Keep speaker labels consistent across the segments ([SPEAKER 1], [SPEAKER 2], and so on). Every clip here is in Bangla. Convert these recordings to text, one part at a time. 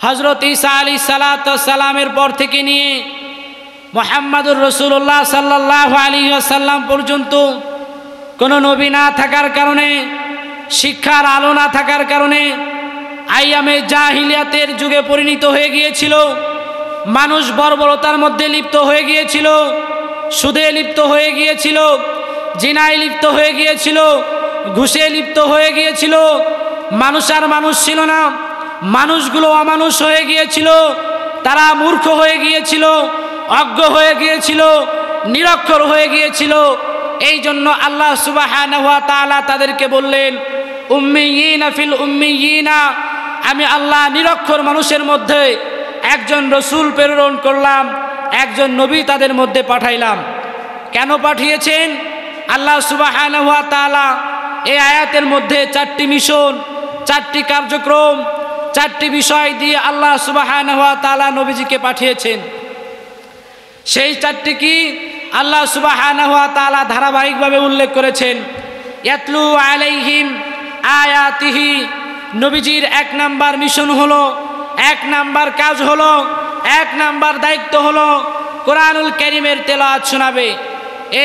[SPEAKER 1] হযরত ঈসা আলাইহিস সালাতু ওয়াস সালামের পর থেকে নিয়ে মুহাম্মদুর রাসূলুল্লাহ সাল্লাল্লাহু আলাইহি ওয়াসাল্লাম পর্যন্ত কোনো নবী না থাকার কারণে, শিক্ষার আলো না থাকার কারণে আইয়ামে জাহিলিয়াতের যুগে পরিণত হয়ে গিয়েছিল। মানুষ বর্বরতার মধ্যে লিপ্ত হয়ে গিয়েছিল, সুদে লিপ্ত হয়ে গিয়েছিল, জিনায় লিপ্ত হয়ে গিয়েছিল, ঘুষে লিপ্ত হয়ে গিয়েছিল। মানুষ আর মানুষ ছিল না, মানুষগুলো অমানুষ হয়ে গিয়েছিল, তারা মূর্খ হয়ে গিয়েছিল, অজ্ঞ হয়ে গিয়েছিল, নিরক্ষর হয়ে গিয়েছিল। এই জন্য আল্লাহ সুবহানাহু ওয়া তাআলা তাদেরকে বললেন, উম্মিয়িনা ফিল উম্মিয়িনা, আমি আল্লাহ নিরক্ষর মানুষের মধ্যে একজন রসুল প্রেরণ করলাম, একজন নবী তাদের মধ্যে পাঠাইলাম। কেন পাঠিয়েছেন আল্লাহ সুবহানাহু ওয়া তাআলা? এই আয়াতের মধ্যে 4টি মিশন, 4টি কার্যক্রম, 4টি বিষয় দিয়ে আল্লাহ সুবহানাহু ওয়া তাআলা নবীজিকে পাঠিয়েছেন। সেই 4টি কি আল্লাহ সুবহানাহু ওয়া তাআলা ধারাবাহিকভাবে উল্লেখ করেছেন। ইয়াতলু আলাইহিম আয়াতিহি, নবীজির 1 নাম্বার মিশন হলো, 1 নাম্বার কাজ হলো, 1 নাম্বার দায়িত্ব হলো কোরআনুল কারীমের তেলাওয়াত শোনাবে।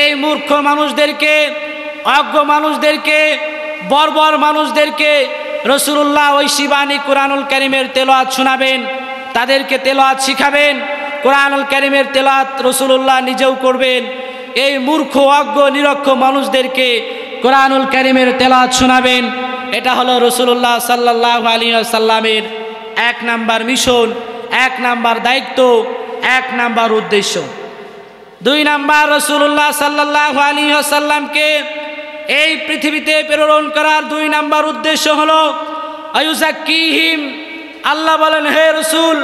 [SPEAKER 1] এই মূর্খ মানুষদেরকে, অজ্ঞ মানুষদেরকে, বর্বর মানুষদেরকে রাসূলুল্লাহ ঐশী বাণী কোরআনুল কারীমের তেলাওয়াত শোনাবেন, তাদেরকে তেলাওয়াত শিখাবেন। কোরআনুল কারীমের তেলাওয়াত রাসূলুল্লাহ নিজেও করবেন। এই মূর্খ, অজ্ঞ, নিরক্ষ মানুষদেরকে কোরআনুল কারীমের তেলাওয়াত শোনাবেন। এটা হলো রাসূলুল্লাহ সাল্লাল্লাহু আলাইহি ওয়াসাল্লামের 1 নাম্বার মিশন, 1 নাম্বার দায়িত্ব, 1 নাম্বার উদ্দেশ্য। 2 নাম্বার, রাসূলুল্লাহ সাল্লাল্লাহু আলাইহি ওয়াসাল্লামকে এই পৃথিবীতে প্রেরণ করার 2 নাম্বার উদ্দেশ্য হলো আয়ুযাক্কিহিম। আল্লাহ বলেন, হে রাসূল,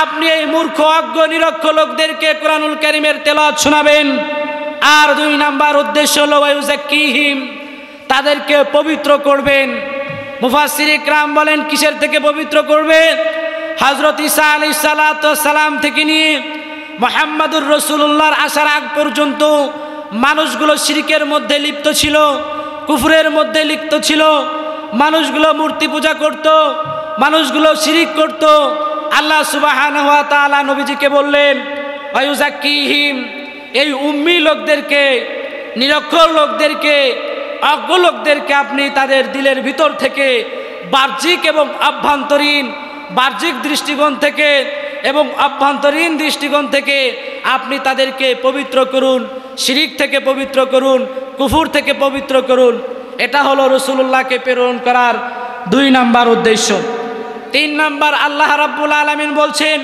[SPEAKER 1] আপনি এই মূর্খ, অজ্ঞ, নিরক্ষ লোকদেরকে কোরআনুল কারীমের তেলাওয়াত শোনাবেন। আর 2 নাম্বার উদ্দেশ্য হলো আয়ুযাক্কিহিম, তাদেরকে পবিত্র করবেন। মুফাসসির ইকরাম বলেন, কিসের থেকে পবিত্র করবে? হযরত ঈসা আলাইহিস সালাতু ওয়াস সালাম থেকে নিয়ে মুহাম্মদুর রাসূলুল্লাহর আসার আগ পর্যন্ত মানুষগুলো শিরকের মধ্যে লিপ্ত ছিল, কুফরের মধ্যে লিপ্ত ছিল। মানুষগুলো মূর্তি পূজা করত, মানুষগুলো শিরক করত। আল্লাহ সুবহানাহু ওয়া তাআলা নবীজিকে বললেন, ওয়ায়ুযাক্কিহিম, এই উম্মি লোকদেরকে, নিরক্ষর লোকদেরকে, অজ্ঞ লোকদেরকে আপনি তাদের দিলের ভিতর থেকে বাহ্যিক এবং অভ্যন্তরীণ, বাহ্যিক দৃষ্টিকোণ থেকে এবং অভ্যন্তরীণ দৃষ্টিকোণ থেকে আপনি তাদেরকে পবিত্র করুন, শিরক থেকে পবিত্র করুন, কুফর থেকে পবিত্র করুন। এটা হলো রাসূলুল্লাহকে প্রেরণ করার 2 নাম্বার উদ্দেশ্য। 3 নাম্বার, আল্লাহ রাব্বুল আলামিন বলছেন,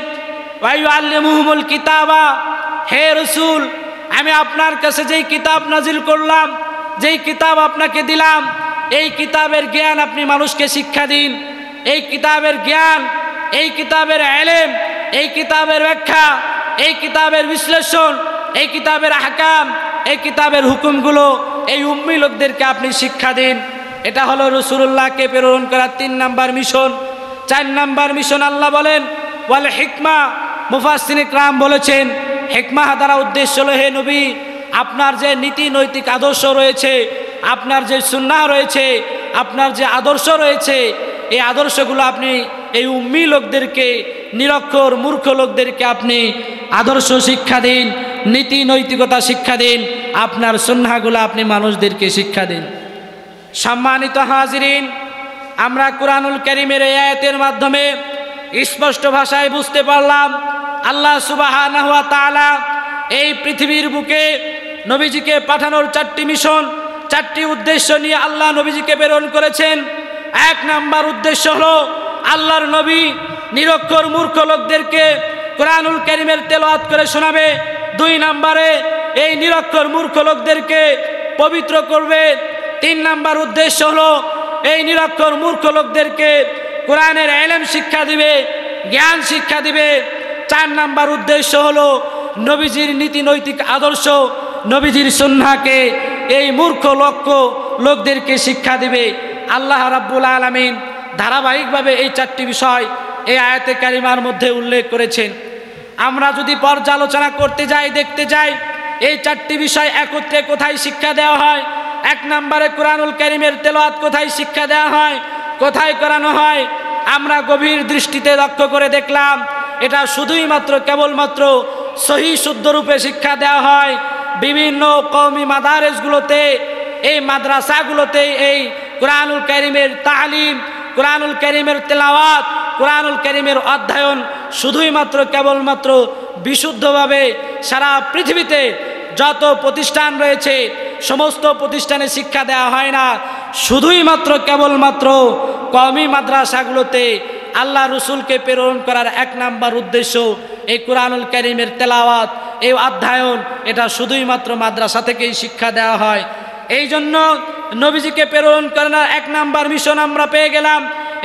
[SPEAKER 1] ওয়ায়ুআল্লিমুহুমুল কিতাবা, হে রাসূল, আমি আপনার কাছে যেই কিতাব নাজিল করলাম, যেই কিতাব আপনাকে দিলাম, এই কিতাবের জ্ঞান আপনি মানুষকে শিক্ষা দিন। এই কিতাবের জ্ঞান, এই কিতাবের ইলম, এই কিতাবের ব্যাখ্যা, এই কিতাবের বিশ্লেষণ, এই কিতাবের আহকাম, এই কিতাবের হুকুমগুলো এই উম্মি লোকদেরকে আপনি শিক্ষা দিন। এটা হলো রাসূলুল্লাহকে প্রেরণ করার 3 নাম্বার মিশন। 4 নাম্বার মিশন আল্লাহ বলেন ওয়াল হিকমা। মুফাসসির ইকরাম বলেছেন, হিকমা দ্বারা উদ্দেশ্য হলো, হে নবী, আপনার যে নীতি নৈতিক আদর্শ রয়েছে, আপনার যে সুন্নাহ রয়েছে, আপনার যে আদর্শ রয়েছে, এই আদর্শগুলো আপনি এই উম্মি লোকদেরকে, নিরক্ষর মূর্খ লোকদেরকে আপনি আদর্শ শিক্ষা দিন, নীতি নৈতিকতা শিক্ষা দিন, আপনার সুন্নাহগুলো আপনি মানুষদেরকে শিক্ষা দিন। সম্মানিত হাজিরিন, আমরা কোরআনুল কারীমের এই আয়াতের মাধ্যমে স্পষ্ট ভাষায় বুঝতে পারলাম আল্লাহ সুবহানাহু ওয়া তাআলা এই পৃথিবীর বুকে নবীজিকে পাঠানোর 4টি মিশন, 4টি উদ্দেশ্য নিয়ে আল্লাহ নবীজিকে প্রেরণ করেছেন। 1 নাম্বার উদ্দেশ্য হলো আল্লাহর নবী নিরক্ষর মূর্খ লোকদেরকে কোরআনুল কারীমের তেলাওয়াত করে শোনাবে। 2 নাম্বারে এই নিরক্ষর মূর্খ লোকদেরকে পবিত্র করবে। 3 নাম্বার উদ্দেশ্য হলো এই নিরক্ষর মূর্খ লোকদেরকে কোরআনের ইলম শিক্ষা দিবে, জ্ঞান শিক্ষা দিবে। 4 নাম্বার উদ্দেশ্য হলো নবীজির নীতি নৈতিক আদর্শ, নবীজির সুন্নাহকে এই মূর্খ লোকদেরকে শিক্ষা দিবে। আল্লাহ রাব্বুল আলামিন ধারাবাহিকভাবে এই 4টি বিষয় এই আয়াতে কারিমার মধ্যে উল্লেখ করেছেন। আমরা যদি পর্যালোচনা করতে যাই, দেখতে যাই, এই 4টি বিষয় একত্রে কোথায় শিক্ষা দেওয়া হয়। 1 নম্বরে কোরআনুল কারীমের তেলাওয়াত কোথায় শিক্ষা দেওয়া হয়, কোথায় করানো হয়। আমরা গভীর দৃষ্টিতে লক্ষ্য করে দেখলাম এটা শুধুই মাত্র কেবলমাত্র সহি শুদ্ধ রূপে শিক্ষা দেওয়া হয় বিভিন্ন কওমি মাদারেসগুলোতে, এই মাদ্রাসাগুলোতে এই কোরআনুল কারীমের তালিম, কোরআনুল কারীমের তেলাওয়াত, কোরআনুল কারীমের অধ্যয়ন শুধুই মাত্র কেবলমাত্র বিশুদ্ধভাবে সারা পৃথিবীতে যত প্রতিষ্ঠান রয়েছে সমস্ত প্রতিষ্ঠানে শিক্ষা দেওয়া হয় না, শুধুই মাত্র কেবলমাত্র কওমি মাদ্রাসাগুলোতে আল্লাহ রসুলকে প্রেরণ করার এক নাম্বার উদ্দেশ্য এই কোরআনুল কারীমের তেলাওয়াত, এই অধ্যয়ন, এটা শুধুই মাত্র মাদ্রাসা থেকেই শিক্ষা দেওয়া হয়। এই জন্য নবীজিকে প্রেরণ করার এক নাম্বার মিশন আমরা পেয়ে গেলাম।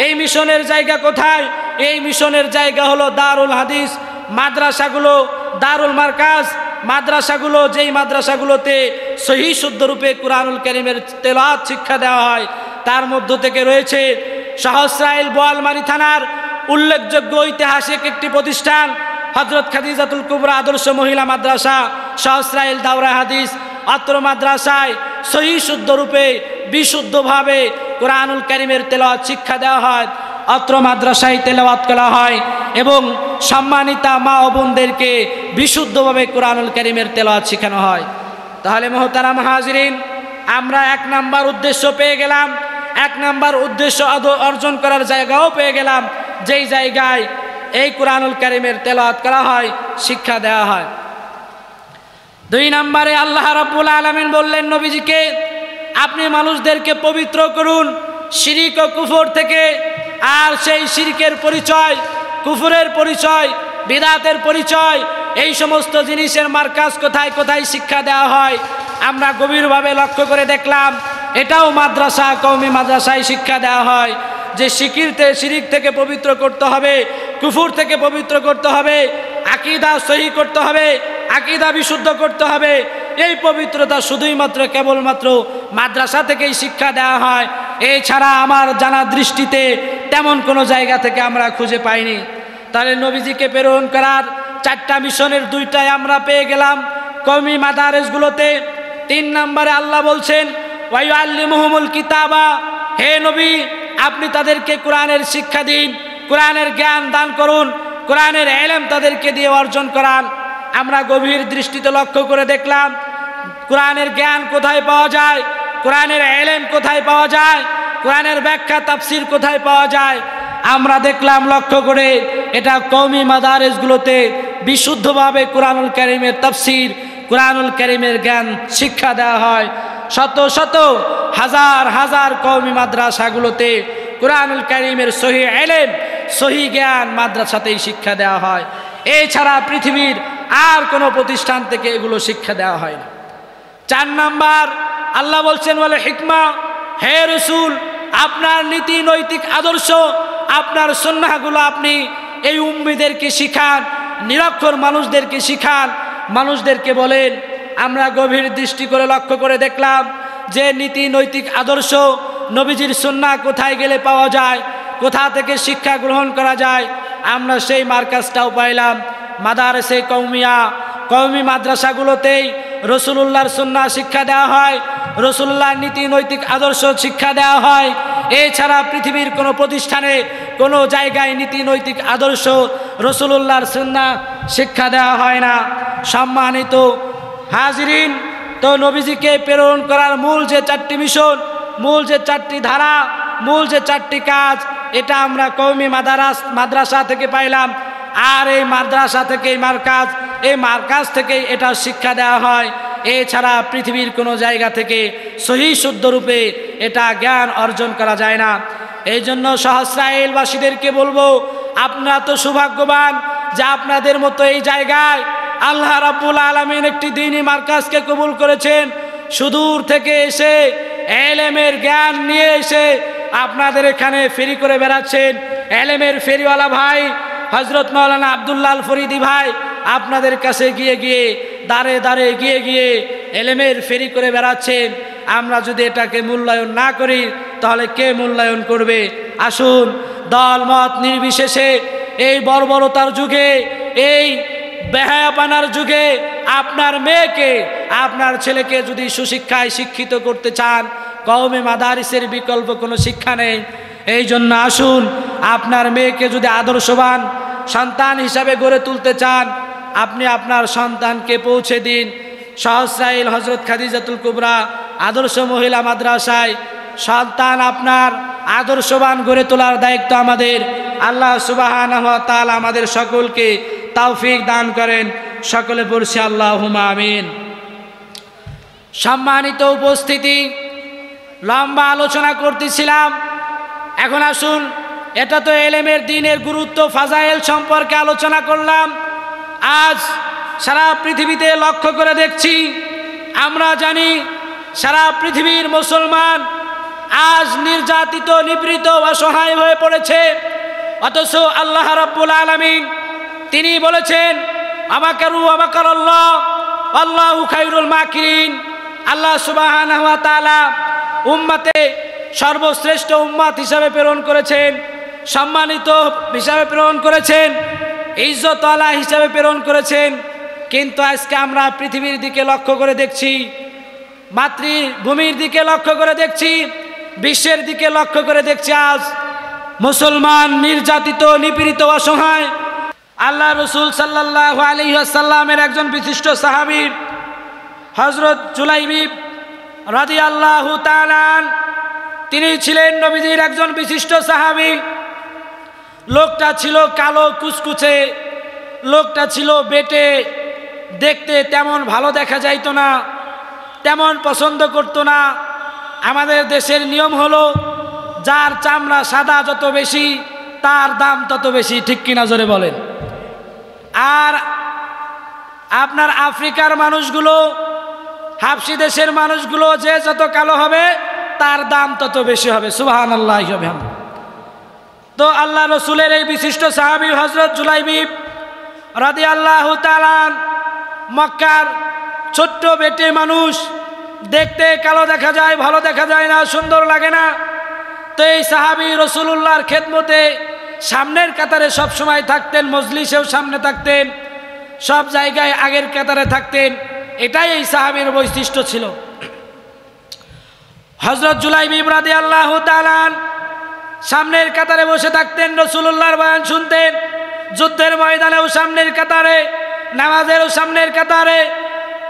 [SPEAKER 1] এই মিশনের জায়গা কোথায়? এই মিশনের জায়গা হলো দারুল হাদিস মাদ্রাসাগুলো, দারুল মারকাজ মাদ্রাসাগুলো, যেই মাদ্রাসাগুলোতে সহি শুদ্ধ রূপে কোরআনুল কারীমের তেলাওয়াত শিক্ষা দেওয়া হয়। তার মধ্য থেকে রয়েছে সহস্রাইল বোয়ালমারী থানার উল্লেখযোগ্য ঐতিহাসিক একটি প্রতিষ্ঠান হযরত খাদিজাতুল কুবরা আদর্শ মহিলা মাদ্রাসা, সহস্রাইল দাওরা হাদিস। অত্র মাদ্রাসায় সহি শুদ্ধ রূপে বিশুদ্ধভাবে কোরআনুল কারীমের তেলাওয়াত শিক্ষা দেওয়া হয়। অত্র মাদ্রাসায় তেলাওয়াত করা হয় এবং সম্মানিতা মা ও বোনদেরকে বিশুদ্ধভাবে কোরআনুল কারীমের তেলাওয়াত শেখানো হয়। তাহলে মুহতারাম হাজিরিন, আমরা এক নাম্বার উদ্দেশ্য পেয়ে গেলাম, এক নাম্বার উদ্দেশ্য অর্জন করার জায়গাও পেয়ে গেলাম, যেই জায়গায় এই কোরআনুল কারীমের তেলাওয়াত করা হয়, শিক্ষা দেওয়া হয়। দুই নম্বরে আল্লাহ রাব্বুল আলামিন বললেন নবীজিকে, আপনি মানুষদেরকে পবিত্র করুন শিরিক ও কুফর থেকে। আর সেই শিরকের পরিচয়, কুফরের পরিচয়, বিদআতের পরিচয়, এই সমস্ত জিনিসের মারকাজ কোথায় কোথায় শিক্ষা দেওয়া হয় আমরা গভীরভাবে লক্ষ্য করে দেখলাম। এটাও মাদ্রাসা, কওমি মাদ্রাসায় শিক্ষা দেওয়া হয় যে শিরিক থেকে পবিত্র করতে হবে, কুফর থেকে পবিত্র করতে হবে, আকীদা সহি করতে হবে, আকীদা বিশুদ্ধ করতে হবে। এই পবিত্রতা শুধুই মাত্র কেবলমাত্র মাদ্রাসা থেকেই শিক্ষা দেওয়া হয়। এছাড়া আমার জানা দৃষ্টিতে তেমন কোনো জায়গা থেকে আমরা খুঁজে পাইনি। তাহলে নবীজিকে প্রেরণ করার চারটা মিশনের দুইটাই আমরা পেয়ে গেলাম কওমি মাদারেসগুলোতে। তিন নম্বরে আল্লাহ বলছেন ওয়ায়ুআল্লিমুহুমুল কিতাবা, হে নবী আপনি তাদেরকে কোরআনের শিক্ষা দিন, কোরআনের জ্ঞান দান করুন, কোরআনের ইলম তাদেরকে দিয়ে অর্জন করান। আমরা গভীর দৃষ্টিতে লক্ষ্য করে দেখলাম কোরআনের জ্ঞান কোথায় পাওয়া যায়, কোরআনের ইলম কোথায় পাওয়া যায়, কোরআনের ব্যাখ্যা তাফসীর কোথায় পাওয়া যায়। আমরা দেখলাম লক্ষ্য করে এটা কওমি মাদারেসগুলোতে বিশুদ্ধভাবে কোরআনুল কারীমের তাফসীর, কোরআনুল কারীমের জ্ঞান শিক্ষা দেওয়া হয়। শত শত হাজার হাজার কওমি মাদ্রাসাগুলোতে কোরআনুল কারীমের সহি ইলম, সহি জ্ঞান মাদ্রাসাতেই শিক্ষা দেওয়া হয়। এছাড়া পৃথিবীর আর কোনো প্রতিষ্ঠান থেকে এগুলো শিক্ষা দেওয়া হয় না। চার নাম্বার আল্লাহ বলছেন ওয়াল হিকমা, হে রাসূল আপনার নীতি নৈতিক আদর্শ, আপনার সুন্নাহগুলো আপনি এই উম্মীদেরকে শিখান, নিরক্ষর মানুষদেরকে শিখান, মানুষদেরকে বলেন। আমরা গভীর দৃষ্টি করে লক্ষ্য করে দেখলাম যে নীতি নৈতিক আদর্শ নবীজির সুন্নাহ কোথায় গেলে পাওয়া যায়, কোথা থেকে শিক্ষা গ্রহণ করা যায়। আমরা সেই মারকাজটাও পাইলাম মাদারেসে কওমিয়া, কওমি মাদ্রাসাগুলোতেই রাসূলুল্লাহর সুন্নাহ শিক্ষা দেওয়া হয়, রাসূলুল্লাহর নীতি নৈতিক আদর্শ শিক্ষা দেওয়া হয়। এছাড়া পৃথিবীর কোনো প্রতিষ্ঠানে কোনো জায়গায় নীতি নৈতিক আদর্শ রাসূলুল্লাহর সুন্নাহ শিক্ষা দেওয়া হয় না। সম্মানিত হাজিরিন, তো নবীজিকে প্রেরণ করার মূল যে চারটি মিশন, মূল যে চারটি ধারা, মূল যে চারটি কাজ, এটা আমরা কওমি মাদ্রাসা থেকে পাইলাম। আর এই মাদ্রাসা থেকে এই মারকাজ থেকে এটা শিক্ষা দেওয়া হয়। এছাড়া পৃথিবীর কোনো জায়গা থেকে সহি শুদ্ধ রূপে এটা জ্ঞান অর্জন করা যায় না। এই জন্য সহস্রাইলবাসীদেরকে বলবো, আপনারা তো সৌভাগ্যবান যে আপনাদের মতো এই জায়গায় আল্লাহ রাব্বুল আলামিন একটি দ্বীনি মারকাজকে কবুল করেছেন। সুদূর থেকে এসে ইলমের জ্ঞান নিয়ে এসে আপনাদের এখানে ফেরি করে বেড়াচ্ছেন। ইলমের ফেরিওয়ালা ভাই হযরত মাওলানা আব্দুল্লাহ আল ফরিদি ভাই আপনাদের কাছে গিয়ে গিয়ে দাঁড়ে দাঁড়ে গিয়ে ইলমের ফেরি করে বেড়াচ্ছেন। আমরা যদি এটাকে মূল্যায়ন না করি তাহলে কে মূল্যায়ন করবে? আসুন দল মত নির্বিশেষে এই বর্বরতার যুগে, এই বেহায়াপানার যুগে আপনার মেয়েকে, আপনার ছেলেকে যদি সুশিক্ষায় শিক্ষিত করতে চান, কওমি মাদারিসের বিকল্প কোনো শিক্ষা নেই। এই জন্য আসুন, আপনার মেয়েকে যদি আদর্শবান সন্তান হিসাবে গড়ে তুলতে চান, আপনি আপনার সন্তানকে পৌঁছে দিন সহস্রাইল হযরত খাদিজাতুল কুবরা আদর্শ মহিলা মাদ্রাসায়। সন্তান আপনার আদর্শবান গড়ে তোলার দায়িত্ব আমাদের। আল্লাহ সুবহানাহু ওয়া তাআলা আমাদের সকলকে তৌফিক দান করেন। সকলে পড়ছি আল্লাহুম্মা আমিন। সম্মানিত উপস্থিতি, লম্বা আলোচনা করতেছিলাম, এখন আসুন, এটা তো এলেমের দ্বীনের গুরুত্ব ফাজাইল সম্পর্কে আলোচনা করলাম। আজ সারা পৃথিবীতে লক্ষ্য করে দেখছি, আমরা জানি সারা পৃথিবীর মুসলমান আজ নির্যাতিত, নিপীড়িত, অসহায় হয়ে পড়েছে। অথচ আল্লাহ রাব্বুল আলামিন তিনি বলেছেন, আমাকারু আমাকারাল্লাহ আল্লাহু খায়রুল মাকিরিন। আল্লাহ সুবহানাহু ওয়া তাআলা উম্মতে সর্বশ্রেষ্ঠ উম্মত হিসাবে প্রেরণ করেছেন, সম্মানিত হিসাবে প্রেরণ করেছেন, ইজ্জতওয়ালা হিসাবে প্রেরণ করেছেন। কিন্তু আজকে আমরা পৃথিবীর দিকে লক্ষ্য করে দেখছি, মাতৃভূমির দিকে লক্ষ্য করে দেখছি, বিশ্বের দিকে লক্ষ্য করে দেখছি, আজ মুসলমান নির্যাতিত, নিপীড়িত, অসহায়। আল্লাহ রসুল সাল্লাল্লাহু আলাইহি ওয়াসাল্লামের একজন বিশিষ্ট সাহাবী হযরত জুলাইবিব রাদিয়াল্লাহু তাআলা, তিনি ছিলেন নবীজির একজন বিশিষ্ট সাহাবী। লোকটা ছিল কালো কুচকুচে, লোকটা ছিল বেটে, দেখতে তেমন ভালো দেখা যাইতো না, তেমন পছন্দ করতো না। আমাদের দেশের নিয়ম হলো, যার চামড়া সাদা যত বেশি তার দাম তত বেশি, ঠিক কিনা জোরে বলেন। আর আপনার আফ্রিকার মানুষগুলো, হাবশি দেশের মানুষগুলো, যে যত কালো হবে তার দাম তত বেশি হবে। সুবহানাল্লাহ। তো আল্লাহ রসুলের এই বিশিষ্ট সাহাবী হযরত জুলাইবিব রাদিয়াল্লাহু তাআলা, মক্কার ছোট্ট বেটে মানুষ, দেখতে কালো দেখা যায়, ভালো দেখা যায় না, সুন্দর লাগে না। তো এই সাহাবী রাসূলুল্লাহর খেদমতে সামনের কাতারে সব সময় থাকতেন, মজলিসেও সামনে থাকতেন, সব জায়গায় আগের কাতারে থাকতেন। এটাই এই সাহাবীর বৈশিষ্ট্য ছিল। হযরত জুলাইবিব রাদিয়াল্লাহু তাআলা সামনের কাতারে বসে থাকতেন, রাসূলুল্লাহর বয়ান শুনতেন। যুদ্ধের ময়দানেও সামনের কাতারে, নামাজেরও সামনের কাতারে,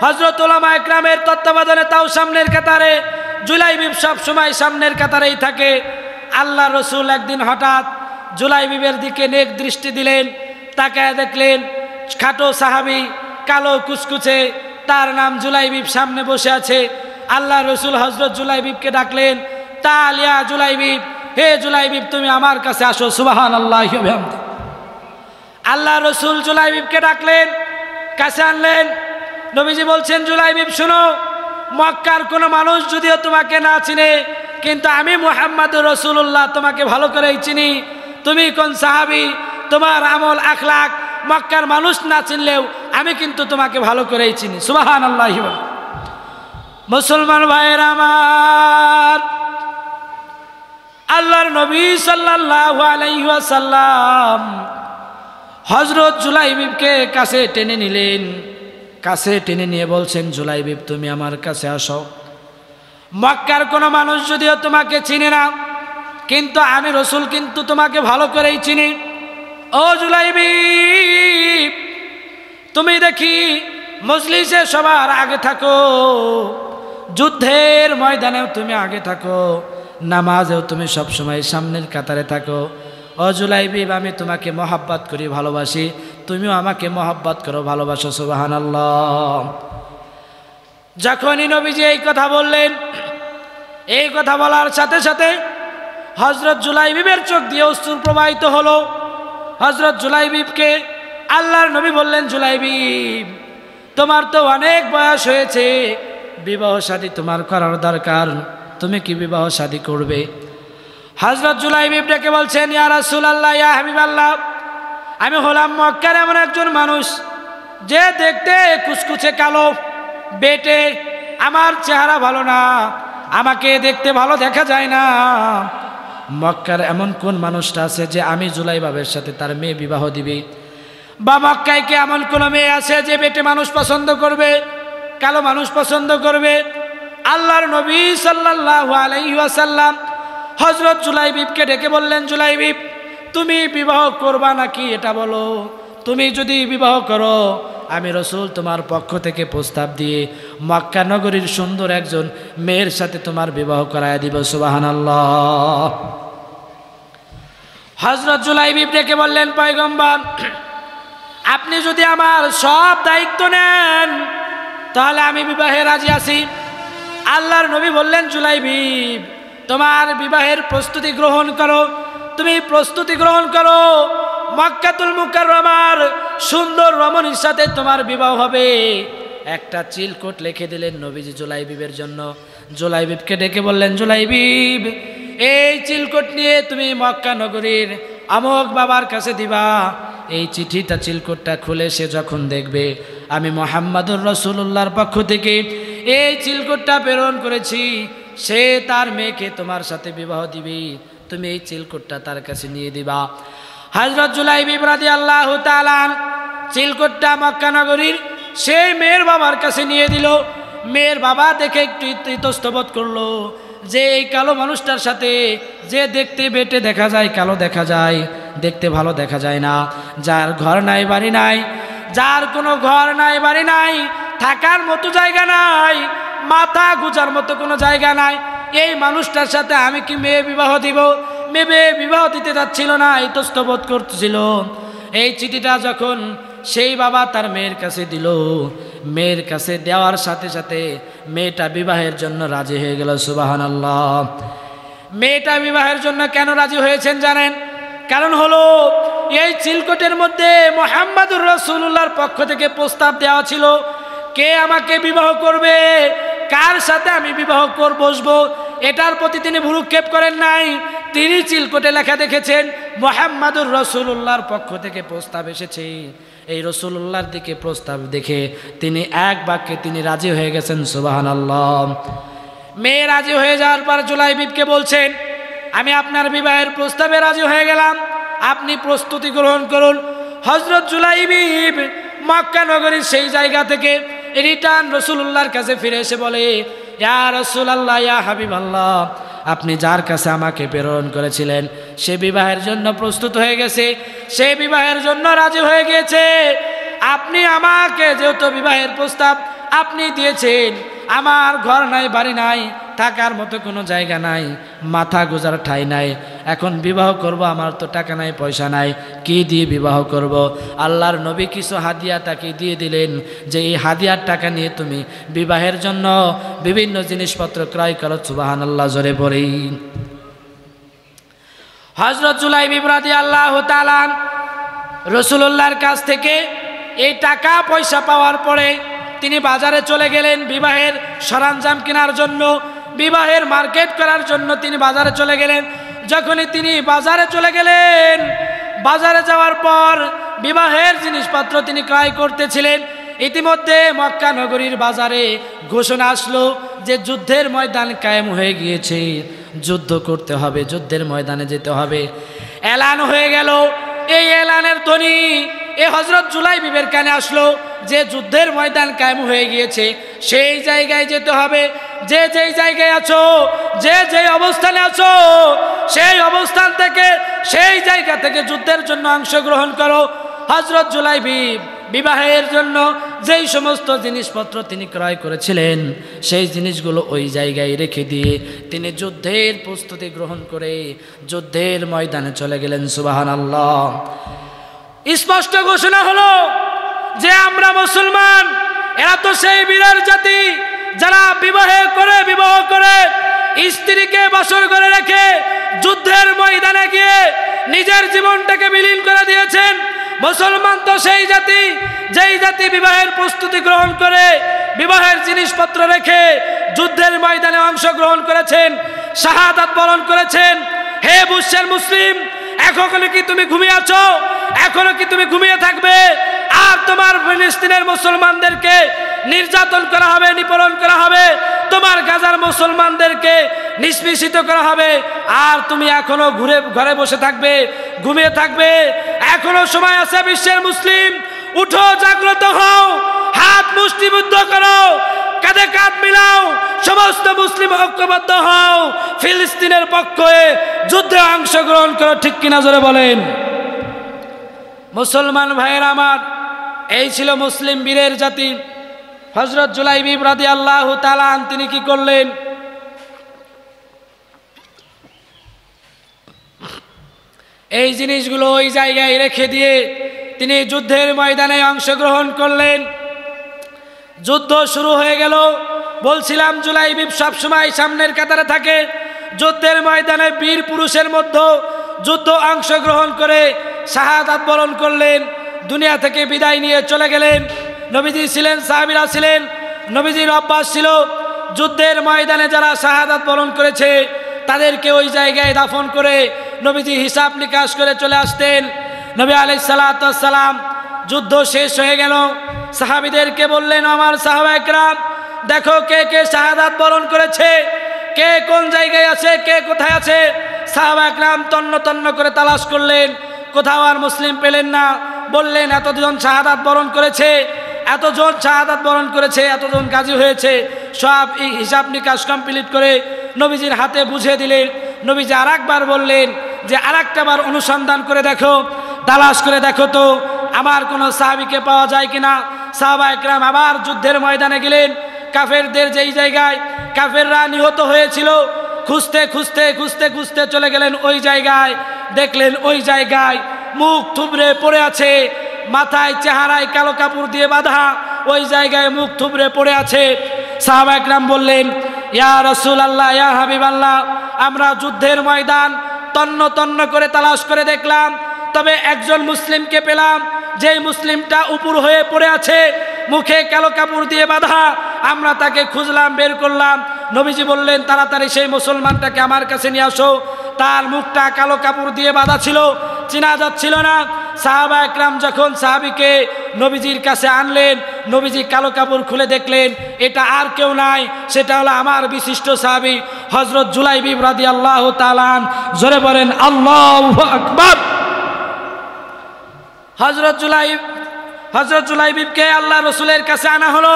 [SPEAKER 1] হযরত উলামা ইকরামের তত্ত্বাবধানে তাও সামনের কাতারে। জুলাইবিব সব সময় সামনের কাতারেই থাকে। আল্লাহ রসুল একদিন হঠাৎ জুলাইবিবের দিকে নেক দৃষ্টি দিলেন, তাকায় দেখলেন খাটো সাহাবী, কালো কুচকুচে, তার নাম জুলাইবিব, সামনে বসে আছে। আল্লাহ রসুল হযরত জুলাইবিবকে ডাকলেন, তালিয়া জুলাইবিব, হে জুলাইবিব, তুমি আমার কাছে আসো। সুবহানাল্লাহ। আল্লাহ রসুল জুলাইবিবকে ডাকলেন, কাছে আনলেন। নবীজি বলছেন, জুলাইবিব শোনো, মক্কার কোনো মানুষ যদিও তোমাকে না চিনে, কিন্তু আমি মুহাম্মদুর রাসূলুল্লাহ তোমাকে ভালো করেই চিনি। তুমি কোন সাহাবী, তোমার আমল আখলাক মক্কার মানুষ না চিনলেও আমি কিন্তু তোমাকে ভালো করেই চিনি। সুবহানাল্লাহ। মুসলমান ভাইয়ের আমার, আল্লাহর নবী সাল্লাল্লাহু আলাইহি ওয়াসাল্লাম হযরত জুলাইবিবকে কাছে টেনে নিলেন। কাছে টেনে নিয়ে বলছেন, জুলাইবিব তুমি আমার কাছে আসো। মক্কার কোনো মানুষ যদিও তোমাকে চিনে না, কিন্তু আমি রসুল কিন্তু তোমাকে ভালো করেই চিনি। ও জুলাইবিব, তুমি দেখি মজলিসে সবার আগে থাকো, যুদ্ধের ময়দানেও তুমি আগে থাকো, নামাজেও তুমি সবসময় সামনের কাতারে থাকো। ও জুলাইবিব, আমি তোমাকে মহাব্বত করি, ভালোবাসি, তুমিও আমাকে মহাব্বত করো, ভালোবাসো। সুবহানাল্লাহ। যখনই নবীজি এই কথা বললেন, এই কথা বলার সাথে সাথে হযরত জুলাইবিবের চোখ দিয়ে অশ্রু প্রবাহিত হলো। হযরত জুলাইবিবকে আল্লাহর নবী বললেন, জুলাইবিব তোমার তো অনেক বয়স হয়েছে, বিবাহ শাদী তোমার করার দরকার, তুমি কি বিবাহ শাদী করবে? হযরত জুলাইবিব ডেকে বলছেন, ইয়া রাসূলুল্লাহ, ইয়া হাবিবাল্লাহ, আমি হলাম মক্কার এমন একজন মানুষ যে দেখতে কুচকুচে কালো, বেটে, আমার চেহারা ভালো না, আমাকে দেখতে ভালো দেখা যায় না। মক্কার এমন কোন মানুষটা আছে যে আমি জুলাইবিবের সাথে তার মেয়ে বিবাহ দিবে? বা মক্কায় কি এমন কোন মেয়ে আছে যে বেটে মানুষ পছন্দ করবে, কালো মানুষ পছন্দ করবে? আল্লাহর নবী সাল্লাল্লাহু আলাইহি ওয়াসাল্লাম হযরত জুলাইবিবকে ডেকে বললেন, জুলাইবিব, তুমি বিবাহ করবা নাকি এটা বলো। তুমি যদি বিবাহ করো, আমি রাসূল তোমার পক্ষ থেকে প্রস্তাব দিয়ে মক্কা নগরীর সুন্দর একজন মেয়ের সাথে তোমার বিবাহ করায় দিব। সুবহানাল্লাহ। হযরত জুলাইবিব ডেকে বললেন, পয়গম্বর, আপনি যদি আমার সব দায়িত্ব নেন তাহলে আমি বিবাহে রাজি আছি। আল্লাহর নবী বললেন, জুলাইবিব, তোমার বিবাহের প্রস্তুতি গ্রহণ করো। তুমি প্রস্তুতি গ্রহণ করো, মক্কাতুল মুকাররমার সুন্দর রমণীর সাথে তোমার বিবাহ হবে। একটা চিলকোট লিখে দিলেন নবীজি জুলাইবিবের জন্য। জুলাইবিবকে ডেকে বললেন, জুলাইবিব, এই চিলকোট নিয়ে তুমি মক্কা নগরীর আমক বাবার কাছে দিবা। এই চিঠিটা, চিলকোটটা খুলে সে যখন দেখবে আমি মুহাম্মাদুর রাসূলুল্লাহর পক্ষ থেকে এই চিলকোটটা প্রেরণ করেছি, সে তার মেয়েকে তোমার সাথে বিবাহ দিবে। তুমি এই চিলকোটটা তার কাছে নিয়ে দিবা। হযরত জুলাইবিব রাদিয়াল্লাহু তাআলা চিলকোটটা মক্কা নগরীর সেই মেয়ের বাবার কাছে নিয়ে দিল। মেয়ের বাবা দেখে একটু ইতস্তত করলো যে এই কালো মানুষটার সাথে, যে দেখতে বেটে দেখা যায়, কালো দেখা যায়, দেখতে ভালো দেখা যায় না, যার ঘর নাই বাড়ি নাই, যার কোনো ঘর নাই বাড়ি নাই, থাকার মতো জায়গা নাই, মাথা গুজার মতো কোনো জায়গা নাই, এই মানুষটার সাথে আমি কি মেয়ে বিবাহ দিব? মেয়ে বিবাহ দিতে যাচ্ছিল না, ইতস্তত করছিল। এই চিঠিটা যখন সেই বাবা তার মেয়ের কাছে দিল, মেয়ের কাছে দেওয়ার সাথে সাথে মেয়েটা বিবাহের জন্য রাজি হয়ে গেল। সুবহানাল্লাহ। মেয়েটা বিবাহের জন্য কেন রাজি হয়েছেন জানেন? কারণ হলো এই চিলকোটের মধ্যে মুহাম্মাদুর রাসূলুল্লাহর পক্ষ থেকে প্রস্তাব দেওয়া ছিল, কে আমাকে বিবাহ করবে, কার সাথে আমি বিবাহ বসবো, এটার প্রতি তিনি ভ্রুক্ষেপ করেন নাই। তিনি চিলকোটে লেখা দেখেছেন মুহাম্মাদুর রাসূলুল্লাহর পক্ষ থেকে প্রস্তাব এসেছে। এই রাসূলুল্লাহর দিকে প্রস্তাব দেখে তিনি এক বাক্যে তিনি রাজি হয়ে গেছেন। সুবহানাল্লাহ। মেয়ে রাজি হয়ে যাওয়ার পর জুলাইবিবকে বলছেন, আমি আপনার বিবাহের প্রস্তাবে রাজি হয়ে গেলাম, আপনি প্রস্তুতি গ্রহণ করুন। হযরত জুলাইবিব মক্কা নগরীর সেই জায়গা থেকে রিটার্ন রাসূলুল্লাহর কাছে ফিরে এসে বলে, ইয়া রাসূলুল্লাহ, ইয়া হাবিবাল্লাহ, আপনি যার কাছে আমাকে প্রেরণ করেছিলেন সে বিবাহের জন্য প্রস্তুত হয়ে গেছে, সে বিবাহের জন্য রাজি হয়ে গিয়েছে। আপনি আমাকে যেহেতু বিবাহের প্রস্তাব আপনি দিয়েছেন, আমার ঘর নাই বাড়ি নাই, থাকার মতো কোনো জায়গা নাই, মাথা গোজার ঠাঁই নাই, এখন বিবাহ করব, আমার তো টাকা নাই পয়সা নাই, কি দিয়ে বিবাহ করব? আল্লাহর নবী কিছু হাদিয়া তাকে দিয়ে দিলেন যে এই হাদিয়ার টাকা নিয়ে তুমি বিবাহের জন্য বিভিন্ন জিনিসপত্র ক্রয় করো। সুবহানাল্লাহ, জোরে পড়ি। হযরত জুলাইবিব রাদিয়াল্লাহু তাআলা রাসূলুল্লাহর কাছ থেকে এই টাকা পয়সা পাওয়ার পরে তিনি বাজারে চলে গেলেন বিবাহের সরঞ্জাম কেনার জন্য, বিবাহের মার্কেট করার জন্য তিনি বাজারে চলে গেলেন। যখনই তিনি বাজারে চলে গেলেন, বাজারে যাওয়ার পর বিবাহের জিনিসপত্র তিনি ক্রয় করতেছিলেন। ইতিমধ্যে মক্কা নগরীর বাজারে ঘোষণা আসলো যে যুদ্ধের ময়দান কায়েম হয়ে গিয়েছে, যুদ্ধ করতে হবে, যুদ্ধের ময়দানে যেতে হবে। এলান হয়ে গেল। এই এলানের ধ্বনি এই হযরত জুলাইবিবের কানে আসলো যে যুদ্ধের ময়দান কায়েম হয়ে গিয়েছে, সেই জায়গায় যেতে হবে। যে যেই জায়গায় আছো, যে যেই অবস্থানে আছো, সেই অবস্থান থেকে, সেই জায়গা থেকে যুদ্ধের জন্য অংশগ্রহণ করো। হযরত জুলাইবিব বিবাহের জন্য যেই সমস্ত জিনিসপত্র তিনি ক্রয় করেছিলেন সেই জিনিসগুলো ওই জায়গায় রেখে দিয়ে তিনি যুদ্ধের প্রস্তুতি গ্রহণ করে যুদ্ধের ময়দানে চলে গেলেন। সুবহানাল্লাহ। স্পষ্ট ঘোষণা হলো যে আমরা মুসলমান, এরা তো সেই বীরের জাতি যারা বিবাহ করে স্ত্রীকে বাসর করে রেখে যুদ্ধের ময়দানে গিয়ে নিজের জীবনটাকে বিলীন করে দিয়েছেন। মুসলমান তো সেই জাতি, যেই জাতি বিবাহের প্রস্তুতি গ্রহণ করে বিবাহের জিনিসপত্র রেখে যুদ্ধের ময়দানে অংশগ্রহণ করেছেন, শাহাদাত বরণ করেছেন। হে বিশ্বের মুসলিম, এখনো কি তুমি ঘুমিয়ে আছো? এখনো কি তুমি ঘুমিয়ে থাকবে? আর তোমার ফিলিস্তিনের মুসলমানদেরকে নির্যাতন করা হবে, নিপীড়ন করা হবে, তোমার গাজার মুসলমানদেরকে নিষ্পেষিত করা হবে, আর তুমি এখনো ঘরে বসে থাকবে, ঘুমিয়ে থাকবে? এখনো সময় আছে বিশ্বের মুসলিম, উঠো, জাগ্রত হও, হাত মুষ্টিবদ্ধ করো, কাঁধে কাঁধ মিলাও, সমস্ত মুসলিম ঐক্যবদ্ধ হও, ফিলিস্তিনের পক্ষে যুদ্ধে অংশগ্রহণ করো। ঠিক কিনা জোরে বলেন। মুসলমান ভাইয়ের আমার, এই ছিল মুসলিম বীরের জাতি। হযরত জুলাইবিব রাদিয়াল্লাহু তাআলা তিনি কি করলেন? এই জিনিসগুলো ওই জায়গায় রেখে দিয়ে তিনি যুদ্ধের ময়দানে অংশগ্রহণ করলেন। যুদ্ধ শুরু হয়ে গেল। বলছিলাম জুলাইবিব সবসময় সামনের কাতারে থাকে। যুদ্ধের ময়দানে বীর পুরুষের মধ্যে যুদ্ধ অংশগ্রহণ করে শাহাদাত বরণ করলেন, দুনিয়া থেকে বিদায় নিয়ে চলে গেলেন। নবীজি ছিলেন, সাহাবীরা ছিলেন, নবীজির অভ্যাস ছিল যুদ্ধের ময়দানে যারা শাহাদাত বরণ করেছে তাদেরকে ওই জায়গায় দাফন করে নবীজি হিসাব নিকাশ করে চলে আসতেন। নবী আলাইহিস সালাতু ওয়াস সালাম যুদ্ধ শেষ হয়ে গেল, সাহাবীদেরকে বললেন, আমার সাহাবায়ে কেরাম দেখো কে কে শাহাদাত বরণ করেছে, কে কোন জায়গায় আছে, কে কোথায় আছে। সাহাবায়ে কেরাম তন্ন তন্ন করে তালাশ করলেন, কোথাও আর মুসলিম পেলেন না। বললেন, এতজন শাহাদাত বরণ করেছে, এতজন শাহাদাত বরণ করেছে, এতজন গাজী হয়েছে। সব হিসাব নিকাশ কমপ্লিট করে নবীজির হাতে বুঝিয়ে দিলেন। নবীজি আরেকবার বললেন যে আরেকটা বার অনুসন্ধান করে দেখো, তালাশ করে দেখো তো আমার কোনো সাহাবীকে পাওয়া যায় কিনা। সাহাবায়ে কেরাম আবার যুদ্ধের ময়দানে গেলেন। কাফেরদের যেই জায়গায় কাফেররা নিহত হয়েছিল খুঁজতে খুঁজতে খুঁজতে খুঁজতে চলে গেলেন ওই জায়গায়। দেখলেন ওই জায়গায় মুখ থুবড়ে পড়ে আছে, মাথায় চেহারায় কালো কাপড় দিয়ে বাঁধা, ওই জায়গায় মুখ থুবড়ে পড়ে আছে। সাহাবায়ে কেরাম বললেন, ইয়া রাসূলুল্লাহ, ইয়া হাবিবাল্লাহ, আমরা যুদ্ধের ময়দান তন্ন তন্ন করে তালাশ করে দেখলাম, তবে একজন মুসলিমকে পেলাম, যেই মুসলিমটা উপর হয়ে পড়ে আছে, মুখে কালো কাপড় দিয়ে বাঁধা। আমরা তাকে খুঁজলাম, বের করলাম। নবীজি বললেন, তাড়াতাড়ি সেই মুসলমানটাকে আমার কাছে নিয়ে আসো। তার মুখটা কালো কাপড় দিয়ে বাঁধা ছিল, চেনা যাচ্ছিল না। সাহাবায়ে কেরাম যখন সাহাবীকে নবীজির কাছে আনলেন, নবীজি কালো কাপড় খুলে দেখলেন এটা আর কেউ নাই, সেটা হলো আমার বিশিষ্ট সাহাবী হযরত জুলাইবিব রাদিয়াল্লাহু তাআলা আন। জোরে বলেন আল্লাহু আকবার। হযরত জুলাইবিবকে আল্লাহ রসুলের কাছে আনা হলো।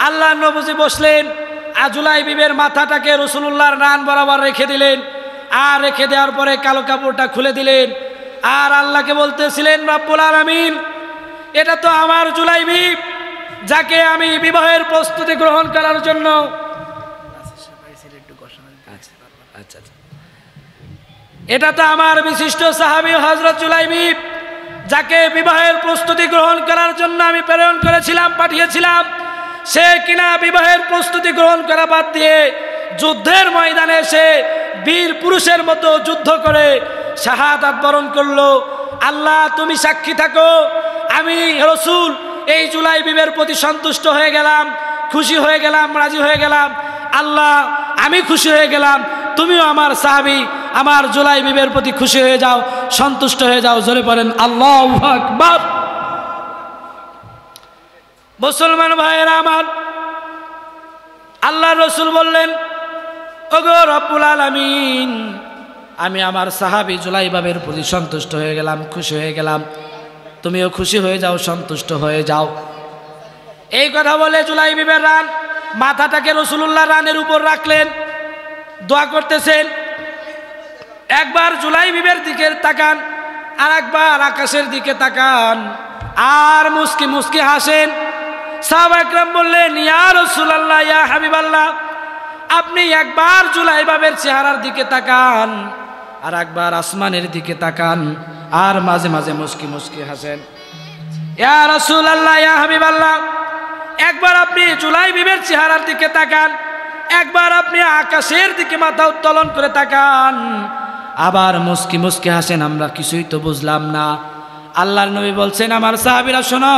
[SPEAKER 1] আল্লাহ নবী বসলেন, জুলাইবিবের মাথাটাকে রাসূলুল্লাহর রান বরাবর রেখে দিলেন। আর রেখে দেওয়ার পরে কালো কাপড়টা খুলে দিলেন। আর আল্লাহকে বলতেছিলেন, রব্বুল আলামিন, এটা তো আমার জুলাইবিব, যাকে আমি বিবাহের প্রস্তুতি গ্রহণ করার জন্য এটা তো আমার বিশিষ্ট সাহাবী হযরত জুলাইবিব, যাকে বিবাহের প্রস্তুতি গ্রহণ করার জন্য আমি প্রেরণ করেছিলাম, পাঠিয়েছিলাম। সে কিনা বিবাহের প্রস্তুতি গ্রহণ করা বাদ দিয়ে যুদ্ধের ময়দানে এসে বীর পুরুষের মতো যুদ্ধ করে শাহাদাত বরণ করলো। আল্লাহ তুমি সাক্ষী থাকো, আমি রাসূল এই জুলাইবিবের প্রতি সন্তুষ্ট হয়ে গেলাম, খুশি হয়ে গেলাম, রাজি হয়ে গেলাম। আল্লাহ আমি খুশি হয়ে গেলাম, তুমিও আমার সাহাবী আমার জুলাইবিবের প্রতি খুশি হয়ে যাও, সন্তুষ্ট হয়ে যাও। জোরে বলেন আল্লাহু আকবার। মুসলমান ভাইয়েরা আমার, আল্লাহ রসুল বললেন, ওগো রব্বুল আলামিন, আমি আমার সাহাবী জুলাইবিবের প্রতি সন্তুষ্ট হয়ে গেলাম, খুশি হয়ে গেলাম, তুমিও খুশি হয়ে যাও, সন্তুষ্ট হয়ে যাও। এই কথা বলে জুলাইবিবের রান মাথাটাকে রাসূলুল্লাহ রানের উপর রাখলেন, দোয়া করতেছেন। একবার জুলাইবিবের দিকে তাকান, আর একবার আকাশের দিকে তাকান, আর মুস্কি মুস্কি হাসেন। সাহাবায়ে কেরাম বললেন, ইয়া রাসূলুল্লাহ, ইয়া হাবিবাল্লাহ, আপনি একবার জুলাইবিবের চেহারার দিকে তাকান, আর একবার আসমানের দিকে তাকান, আর মাঝে মাঝে মুস্কি মুস্কি হাসেন। ইয়া রাসূলুল্লাহ, ইয়া হাবিবাল্লাহ, একবার আপনি জুলাইবিবের চেহারার দিকে তাকান, একবার আপনি আকাশের দিকে মাথা উত্তোলন করে তাকান, আবার মুস্কি মুস্কি হাসেন। আমরা কিছুই তো বুঝলাম না। আল্লাহর নবী বলছেন, আমার সাহাবীরা শোনো,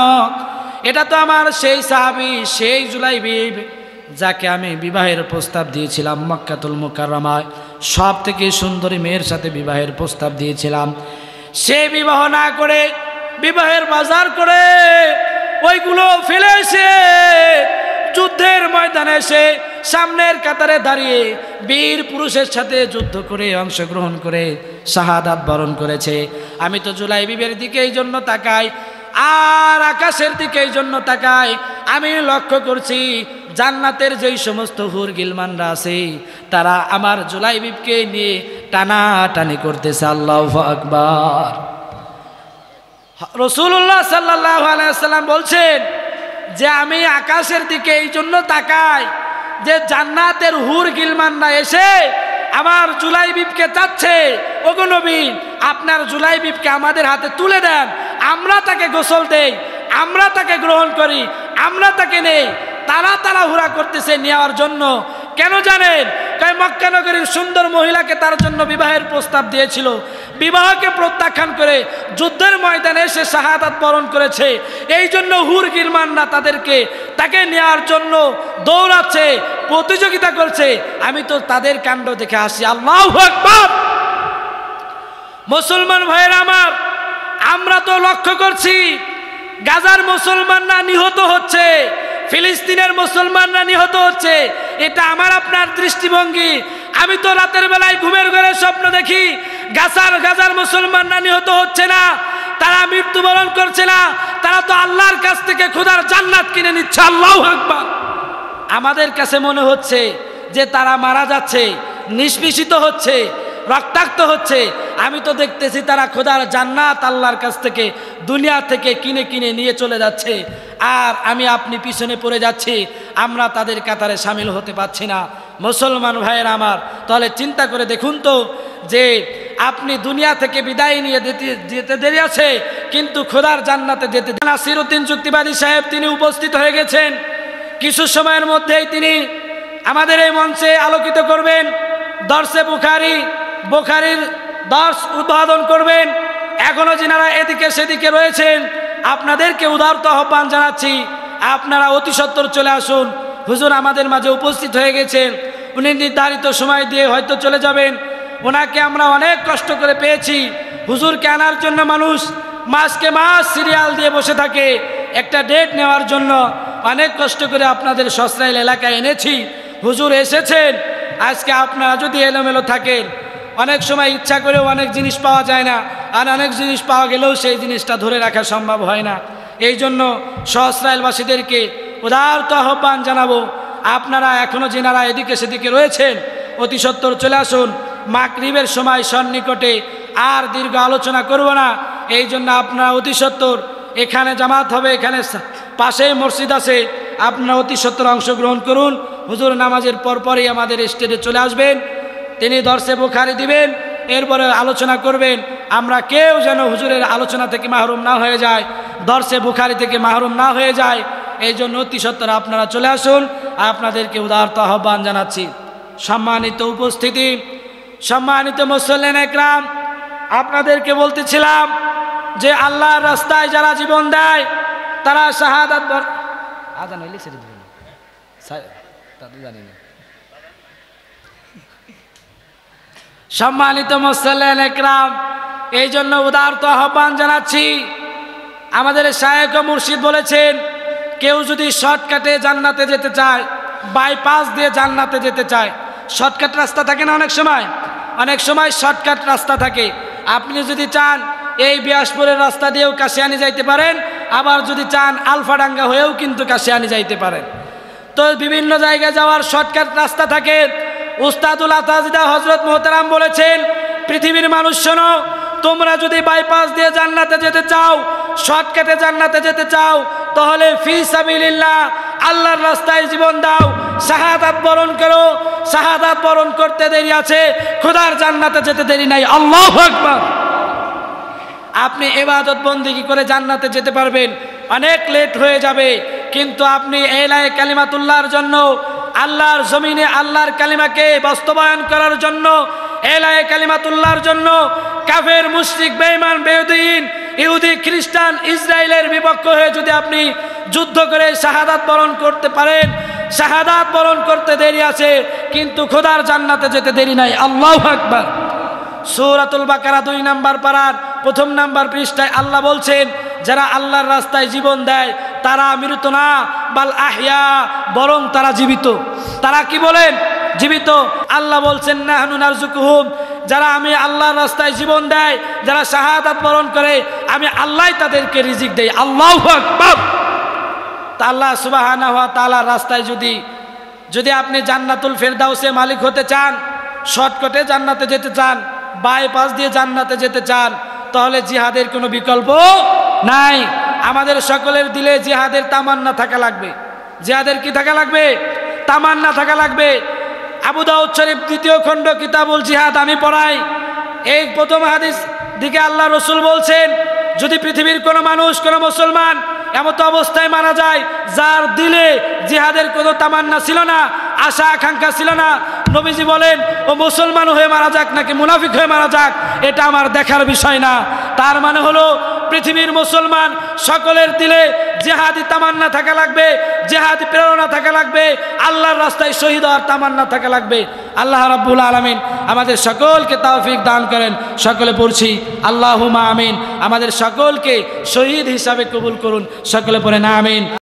[SPEAKER 1] এটা তো আমার সেই সাহাবী, সেই জুলাইবিব, যাকে আমি বিবাহের প্রস্তাব দিয়েছিলাম মক্কাতুল মুকাররমায়, সব থেকে সুন্দরী মেয়ের সাথে বিবাহের প্রস্তাব দিয়েছিলাম। সে বিবাহ না করে, বিবাহের বাজার করে ওইগুলো ফেলে এসে যুদ্ধের ময়দানে এসে সামনের কাতারে দাঁড়িয়ে বীর পুরুষের সাথে যুদ্ধ করে অংশগ্রহণ করে শাহাদাত বরণ করেছে। আমি তো জুলাইবিবের দিকে এই জন্য তাকাই, আর আকাশের দিকে এই জন্য তাকাই, আমি লক্ষ্য করছি জান্নাতের যেই সমস্ত হুর গিলমানরা আছে তারা আমার জুলাইবিবকে নিয়ে টানাটানি করতেছে। আল্লাহু আকবার। রাসূলুল্লাহ সাল্লাল্লাহু আলাইহি ওয়াসাল্লাম বলছেন যে আমি আকাশের দিকে এই জন্য তাকাই যে জান্নাতের হুর গিলমানরা এসে আমার জুলাইবিবকে চাচ্ছে, ওগো নবী আপনার জুলাইবিবকে আমাদের হাতে তুলে দেন, আমরা তাকে গোসল দেই, আমরা তাকে গ্রহণ করি, আমরা তাকে নেই। তারা তাড়াহুড়া করতেছে নেওয়ার জন্য। কেন জানেন? মক্কা নগরীর সুন্দর মহিলাকে তার জন্য বিবাহের প্রস্তাব দিয়েছিল, বিবাহকে প্রত্যাখ্যান করে যুদ্ধের ময়দানে এসে শাহাদাত বরণ করেছে। এই জন্য হুর গিলমানরা তাকে নেওয়ার জন্য দৌড়াচ্ছে, প্রতিযোগিতা করছে। আমি তো তাদের কাণ্ড দেখে আসি। আল্লাহু আকবার। মুসলমান ভাইয়েরা আমার, আমরা তো লক্ষ্য করছি গাজার মুসলমানরা নিহত হচ্ছে, ফিলিস্তিনের মুসলমানরা নিহত হচ্ছে। এটা আমার আপনার দৃষ্টিভঙ্গি। আমি তো রাতের বেলায় ঘুমের ঘরে স্বপ্ন দেখি গাজার মুসলমানরা নিহত হচ্ছে না, তারা মৃত্যুবরণ করছে না, তারা তো আল্লাহর কাছ থেকে খোদার জান্নাত কিনে নিচ্ছে। আল্লাহু আকবার। আমাদের কাছে মনে হচ্ছে যে তারা মারা যাচ্ছে, নিষ্পেষিত হচ্ছে, রক্তাক্ত হচ্ছে। আমি তো দেখতেছি তারা খোদার জান্নাত আল্লাহর কাছ থেকে দুনিয়া থেকে কিনে কিনে নিয়ে চলে যাচ্ছে, আর আমি আপনি পিছনে পড়ে যাচ্ছি, আমরা তাদের কাতারে সামিল হতে পারছি না। মুসলমান ভাইয়েরা আমার, তাহলে চিন্তা করে দেখুন তো যে আপনি দুনিয়া থেকে বিদায় নিয়ে যেতে দেরি আছে, কিন্তু খোদার জান্নাতে যেতে। নাসিরউদ্দিন যুক্তিবাদী সাহেব তিনি উপস্থিত হয়ে গেছেন। কিছু সময়ের মধ্যেই তিনি আমাদের এই মঞ্চে আলোকিত করবেন, দর্শে বুখারীর দর্শ উদ্বোধন করবেন। এখনো যিনারা এদিকে সেদিকে রয়েছেন আপনাদেরকে উদারত আহ্বান জানাচ্ছি, আপনারা অতি সত্বর চলে আসুন। হুজুর আমাদের মাঝে উপস্থিত হয়ে গেছেন, উনি নির্ধারিত সময় দিয়ে হয়তো চলে যাবেন। ওনাকে আমরা অনেক কষ্ট করে পেয়েছি। হুজুরকে আনার জন্য মানুষ মাসকে মাস সিরিয়াল দিয়ে বসে থাকে একটা ডেট নেওয়ার জন্য। অনেক কষ্ট করে আপনাদের সসরাইল এলাকায় এনেছি, হুজুর এসেছেন। আজকে আপনারা যদি এলোমেলো থাকেন, অনেক সময় ইচ্ছা করেও অনেক জিনিস পাওয়া যায় না, আর অনেক জিনিস পাওয়া গেলেও সেই জিনিসটা ধরে রাখা সম্ভব হয় না। এই জন্য সহস্রাইলবাসীদেরকে উদারত আহ্বান জানাবো, আপনারা এখনও যেনারা এদিকে সেদিকে রয়েছেন অতি সত্বর চলে আসুন। মাগরিবের সময় সন্নিকটে আর দীর্ঘ আলোচনা করব না, এই জন্য আপনারা অতি সত্বর এখানে জামাত হবে, এখানে পাশেই মসজিদ আছে, আপনারা অতি সত্বর অংশগ্রহণ করুন। হুজুর নামাজের পরপরই আমাদের স্টেজে চলে আসবেন, তিনি দর্শে বুখারী দিবেন, এরপরে আলোচনা করবেন। আমরা কেউ যেন হুজুরের আলোচনা থেকে মাহরুম না হয়ে যায়, দর্শে বুখারী থেকে মাহরুম না হয়ে যায়। এই জন্য অতি সত্বর আপনারা চলে আসুন, আপনাদেরকে উদারত আহ্বান জানাচ্ছি। সম্মানিত উপস্থিতি, সম্মানিত মুসল্লিন একরাম, আপনাদেরকে বলতেছিলাম যে আল্লাহর রাস্তায় যারা জীবন দেয় তারা শাহাদাত আজান হইলে ছেড়ে দিবেন, তা তো জানি না। সম্মানিত মুসল্লিন একরাম, এই জন্য উদারত আহ্বান জানাচ্ছি। আমাদের শায়েখ ও মুর্শিদ বলেছেন, কেউ যদি শর্টকাটে জান্নাতে যেতে চায়, বাইপাস দিয়ে জান্নাতে যেতে চায়, শর্টকাট রাস্তা থাকে না, অনেক সময় শর্টকাট রাস্তা থাকে। আপনি যদি চান এই বিয়াসপুরের রাস্তা দিয়েও কাশিয়ানি যাইতে পারেন, আবার যদি চান আলফাডাঙ্গা হয়েও কিন্তু কাশিয়ানি যাইতে পারেন। তো বিভিন্ন জায়গায় যাওয়ার শর্টকাট রাস্তা থাকে। উস্তাদুল আতাজিদা হযরত মুহতারাম বলেছেন, পৃথিবীর মানুষ শোনো, তোমরা যদি বাইপাস দিয়ে জান্নাতে যেতে চাও, শর্টকাটে জান্নাতে যেতে চাও, তাহলে ফি সাবিলিল্লাহ আল্লাহর রাস্তায় জীবন দাও, শাহাদাত বরণ করো। শাহাদাত বরণ করতে দেরি আছে, খোদার জান্নাতে যেতে দেরি নাই। আল্লাহু আকবার। আপনি ইবাদত বন্দেগী করে জান্নাতে যেতে পারবেন, অনেক লেট হয়ে যাবে, কিন্তু আপনি এলায়ে কালিমাতুল্লাহর জন্য, আল্লাহর জমিনে আল্লাহর কালিমাকে বাস্তবায়ন করার জন্য, এলায়ে কালিমাতুল্লাহর জন্য কাফের, মুশরিক, বেঈমান, বেদুইন, ইহুদি, খ্রিস্টান, ইসরায়েলের বিপক্ষ হয়ে যদি আপনি যুদ্ধ করে শাহাদাত বরণ করতে পারেন, শাহাদাত বরণ করতে দেরি আছে, কিন্তু খোদার জান্নাতে যেতে দেরি নাই। আল্লাহু আকবার। সূরাতুল বাকারা 2 নম্বর পারার 1 নম্বর পৃষ্ঠায় আল্লাহ বলছেন, যারা আল্লাহর রাস্তায় জীবন দেয় তারা মৃত না, বাল আহইয়া, বরং তারা জীবিত। তারা কি বলেন? জীবিত। আল্লাহ বলছেন, নাহনু নারযুকুহুম, যারা আমি আল্লাহর রাস্তায় জীবন দেয়, যারা শাহাদাত বরণ করে, আমি আল্লাহ তাদেরকে রিজিক দেই। আল্লাহু আকবার। তা আল্লাহ সুবহানাহু ওয়া তাআলার রাস্তায় যদি আপনি জান্নাতুল ফেরদাউসে মালিক হতে চান, শর্টকাটে জান্নাতে যেতে চান, বাইপাস দিয়ে জান্নাতে যেতে চান, তাহলে জিহাদের কোনো বিকল্প নাই। আমাদের সকলের দিলে জিহাদের তামান্না থাকা লাগবে। জিহাদের কি থাকা লাগবে? তামান্না থাকা লাগবে। আবু দাউদ শরীফ 2য় খণ্ড কিতাবুল জিহাদ আমি পড়াই। এই প্রথম হাদিস দিকে আল্লাহ রসুল বলছেন, যদি পৃথিবীর কোনো মানুষ, কোনো মুসলমান এমত অবস্থায় মারা যায় যার দিলে জিহাদের কোনো তামান্না ছিল না, আশা আকাঙ্ক্ষা ছিল না, নবীজি বলেন ও মুসলমান হয়ে মারা যাক নাকি মুনাফিক হয়ে মারা যাক এটা আমার দেখার বিষয় না। তার মানে হলো পৃথিবীর মুসলমান সকলের দিলে জিহাদি তামান্না থাকা লাগবে, জিহাদি প্রেরণা থাকা লাগবে, আল্লাহর রাস্তায় শহীদ হওয়ার তামান্না থাকা লাগবে। আল্লাহ রাব্বুল আলামিন আমাদের সকলকে তৌফিক দান করেন। সকলে পড়ছি আল্লাহুম্মা আমিন। আমাদের সকলকে শহীদ হিসাবে কবুল করুন। সকলে পড়েন আমিন।